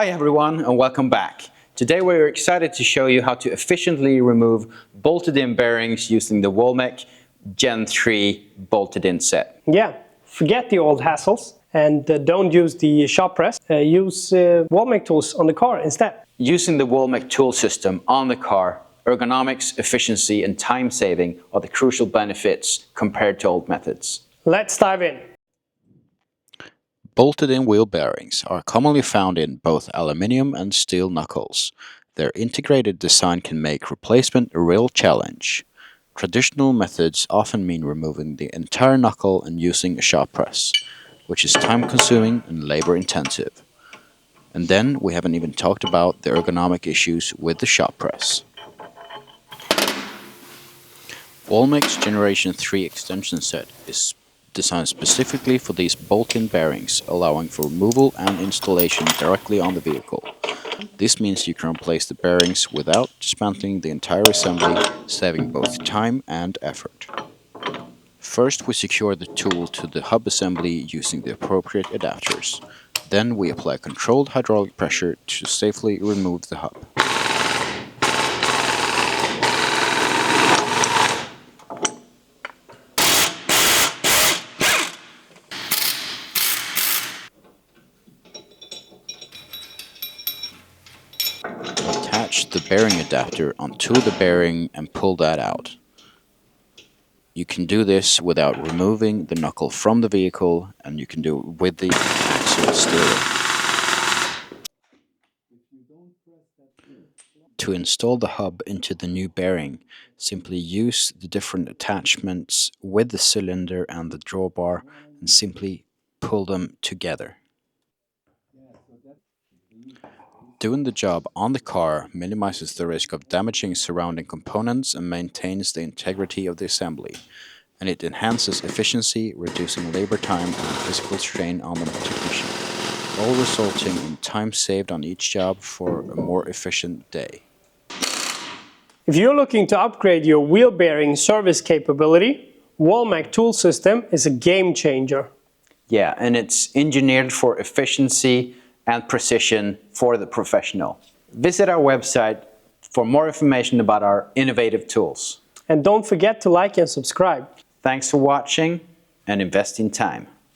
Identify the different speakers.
Speaker 1: Hi everyone and welcome back. Today we're excited to show you how to efficiently remove bolted-in bearings using the Wallmek Gen 3 bolted-in set.
Speaker 2: Yeah, forget the old hassles and don't use the shop press. Use Wallmek tools on the car instead.
Speaker 1: Using the Wallmek tool system on the car, ergonomics, efficiency and time saving are the crucial benefits compared to old methods.
Speaker 2: Let's dive in.
Speaker 3: Bolted-in wheel bearings are commonly found in both aluminium and steel knuckles. Their integrated design can make replacement a real challenge. Traditional methods often mean removing the entire knuckle and using a shop press, which is time-consuming and labor-intensive. And then we haven't even talked about the ergonomic issues with the shop press. Wallmek's Generation 3 extension set is designed specifically for these bolt-in bearings, allowing for removal and installation directly on the vehicle. This means you can replace the bearings without dismantling the entire assembly, saving both time and effort. First, we secure the tool to the hub assembly using the appropriate adapters. Then we apply controlled hydraulic pressure to safely remove the hub. Attach the bearing adapter onto the bearing and pull that out. You can do this without removing the knuckle from the vehicle, and you can do it with the axle steering. To install the hub into the new bearing, simply use the different attachments with the cylinder and the drawbar and simply pull them together. Doing the job on the car minimizes the risk of damaging surrounding components and maintains the integrity of the assembly, and it enhances efficiency, reducing labor time and physical strain on the technician, all resulting in time saved on each job for a more efficient day.
Speaker 2: If you're looking to upgrade your wheel bearing service capability, Wallmek tool system is a game changer.
Speaker 1: Yeah, and it's engineered for efficiency and precision for the professional. Visit our website for more information about our innovative tools.
Speaker 2: And don't forget to like and subscribe.
Speaker 1: Thanks for watching and invest in time.